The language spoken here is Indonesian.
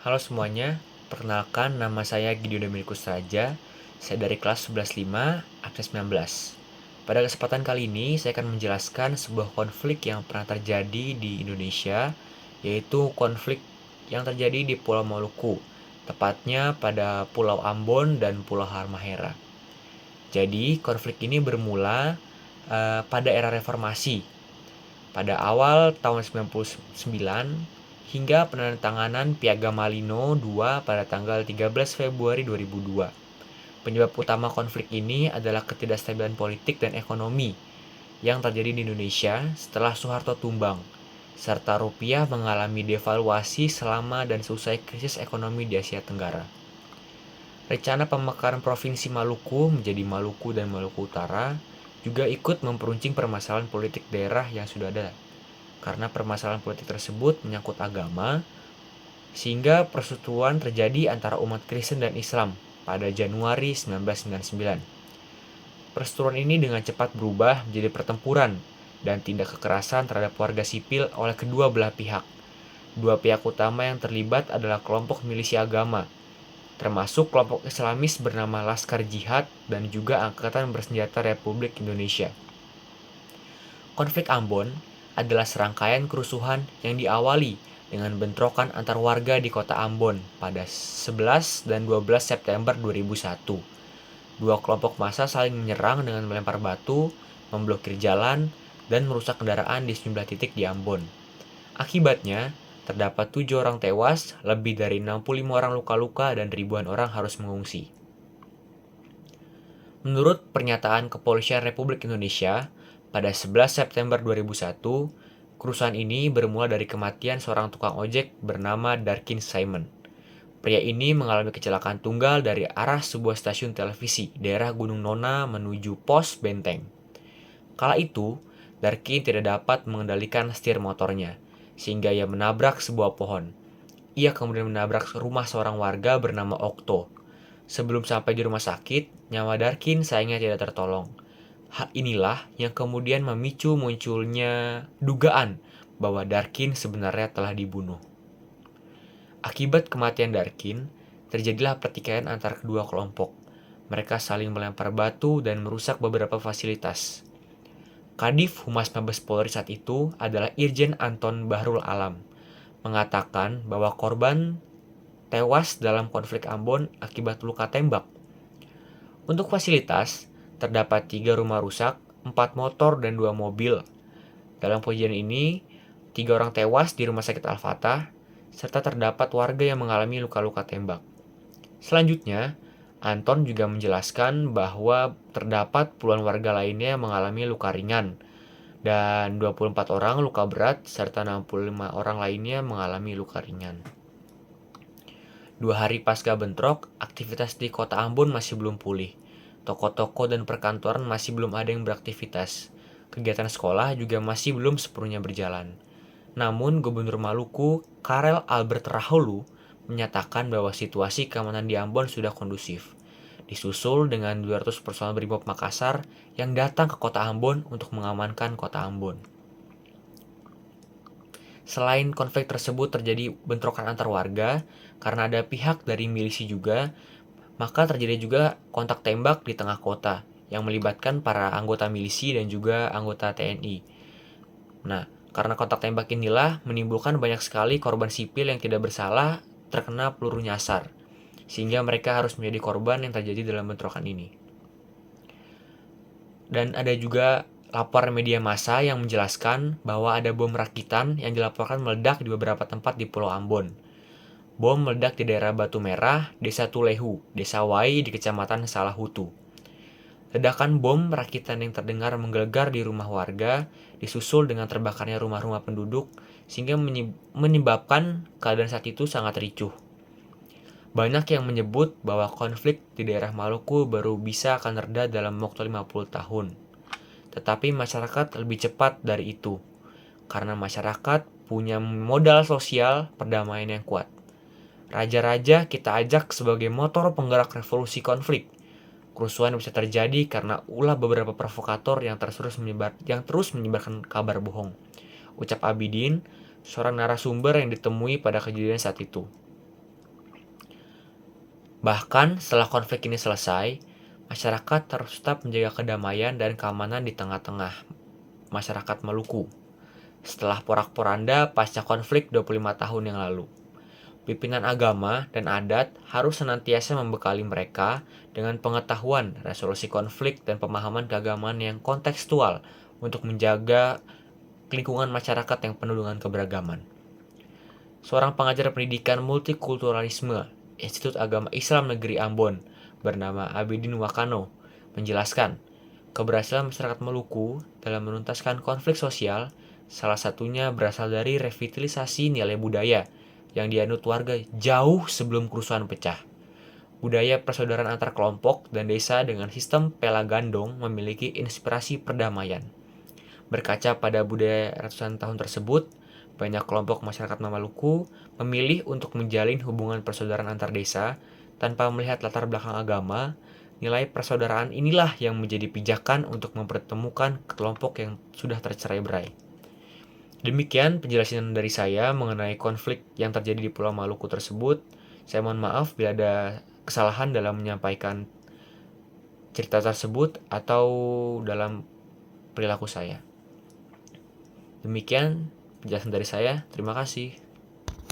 Halo semuanya, perkenalkan nama saya Gideon Dominikus Raja. Saya dari kelas 11.5, absen 19. Pada kesempatan kali ini, saya akan menjelaskan sebuah konflik yang pernah terjadi di Indonesia, yaitu konflik yang terjadi di Pulau Maluku, tepatnya pada Pulau Ambon dan Pulau Halmahera. Jadi, konflik ini bermula pada era reformasi, pada awal tahun 99 hingga penandatanganan Piagam Malino II pada tanggal 13 Februari 2002. Penyebab utama konflik ini adalah ketidakstabilan politik dan ekonomi yang terjadi di Indonesia setelah Soeharto tumbang, serta rupiah mengalami devaluasi selama dan seusai krisis ekonomi di Asia Tenggara. Rencana pemekaran Provinsi Maluku menjadi Maluku dan Maluku Utara juga ikut memperuncing permasalahan politik daerah yang sudah ada. Karena permasalahan politik tersebut menyangkut agama, sehingga persetujuan terjadi antara umat Kristen dan Islam pada Januari 1999. Perseteruan ini dengan cepat berubah menjadi pertempuran dan tindak kekerasan terhadap warga sipil oleh kedua belah pihak. Dua pihak utama yang terlibat adalah kelompok milisi agama, termasuk kelompok Islamis bernama Laskar Jihad dan juga Angkatan Bersenjata Republik Indonesia. Konflik Ambon adalah serangkaian kerusuhan yang diawali dengan bentrokan antar warga di kota Ambon pada 11 dan 12 September 2001. Dua kelompok massa saling menyerang dengan melempar batu, memblokir jalan, dan merusak kendaraan di sejumlah titik di Ambon. Akibatnya, terdapat 7 orang tewas, lebih dari 65 orang luka-luka, dan ribuan orang harus mengungsi. Menurut pernyataan Kepolisian Republik Indonesia, pada 11 September 2001, kerusuhan ini bermula dari kematian seorang tukang ojek bernama Darkin Simon. Pria ini mengalami kecelakaan tunggal dari arah sebuah stasiun televisi daerah Gunung Nona menuju pos Benteng. Kala itu, Darkin tidak dapat mengendalikan setir motornya, sehingga ia menabrak sebuah pohon. Ia kemudian menabrak rumah seorang warga bernama Okto. Sebelum sampai di rumah sakit, nyawa Darkin sayangnya tidak tertolong. Hal inilah yang kemudian memicu munculnya dugaan bahwa Darkin sebenarnya telah dibunuh. Akibat kematian Darkin, terjadilah pertikaian antara kedua kelompok. Mereka saling melempar batu dan merusak beberapa fasilitas. Kadif Humas Mabes Polri saat itu adalah Irjen Anton Bahrul Alam, mengatakan bahwa korban tewas dalam konflik Ambon akibat luka tembak. Untuk fasilitas, terdapat 3 rumah rusak, 4 motor, dan 2 mobil. Dalam kejadian ini, 3 orang tewas di Rumah Sakit Al-Fatah, serta terdapat warga yang mengalami luka-luka tembak. Selanjutnya, Anton juga menjelaskan bahwa terdapat puluhan warga lainnya yang mengalami luka ringan, dan 24 orang luka berat, serta 65 orang lainnya mengalami luka ringan. 2 hari pasca bentrok, aktivitas di kota Ambon masih belum pulih. Toko-toko dan perkantoran masih belum ada yang beraktivitas. Kegiatan sekolah juga masih belum sepenuhnya berjalan. Namun, Gubernur Maluku, Karel Albert Rahulu, menyatakan bahwa situasi keamanan di Ambon sudah kondusif. Disusul dengan 200 personel Brimob Makassar yang datang ke kota Ambon untuk mengamankan kota Ambon. Selain konflik tersebut terjadi bentrokan antar warga, karena ada pihak dari milisi juga, maka terjadi juga kontak tembak di tengah kota yang melibatkan para anggota milisi dan juga anggota TNI. Nah, karena kontak tembak inilah menimbulkan banyak sekali korban sipil yang tidak bersalah terkena peluru nyasar, sehingga mereka harus menjadi korban yang terjadi dalam bentrokan ini. Dan ada juga laporan media massa yang menjelaskan bahwa ada bom rakitan yang dilaporkan meledak di beberapa tempat di Pulau Ambon. Bom meledak di daerah Batu Merah, Desa Tulehu, Desa Wai di Kecamatan Salahutu. Ledakan bom rakitan yang terdengar menggelegar di rumah warga, disusul dengan terbakarnya rumah-rumah penduduk, sehingga menyebabkan keadaan saat itu sangat ricuh. Banyak yang menyebut bahwa konflik di daerah Maluku baru bisa akan reda dalam waktu 50 tahun. Tetapi masyarakat lebih cepat dari itu, karena masyarakat punya modal sosial perdamaian yang kuat. Raja-raja kita ajak sebagai motor penggerak revolusi konflik. Kerusuhan bisa terjadi karena ulah beberapa provokator yang terus menyebarkan kabar bohong. Ucap Abidin, seorang narasumber yang ditemui pada kejadian saat itu. Bahkan setelah konflik ini selesai, masyarakat terus tetap menjaga kedamaian dan keamanan di tengah-tengah masyarakat Maluku. Setelah porak-poranda pasca konflik 25 tahun yang lalu, pimpinan agama dan adat harus senantiasa membekali mereka dengan pengetahuan resolusi konflik dan pemahaman keagamaan yang kontekstual untuk menjaga lingkungan masyarakat yang penuh dengan keberagaman. Seorang pengajar pendidikan multikulturalisme Institut Agama Islam Negeri Ambon bernama Abidin Wakano menjelaskan, keberhasilan masyarakat Maluku dalam menuntaskan konflik sosial salah satunya berasal dari revitalisasi nilai budaya yang dianut warga jauh sebelum kerusuhan pecah. Budaya persaudaraan antar kelompok dan desa dengan sistem pela gandong memiliki inspirasi perdamaian. Berkaca pada budaya ratusan tahun tersebut, banyak kelompok masyarakat Maluku memilih untuk menjalin hubungan persaudaraan antar desa tanpa melihat latar belakang agama. Nilai persaudaraan inilah yang menjadi pijakan untuk mempertemukan kelompok yang sudah tercerai-berai. Demikian penjelasan dari saya mengenai konflik yang terjadi di Pulau Maluku tersebut. Saya mohon maaf bila ada kesalahan dalam menyampaikan cerita tersebut atau dalam perilaku saya. Demikian penjelasan dari saya. Terima kasih.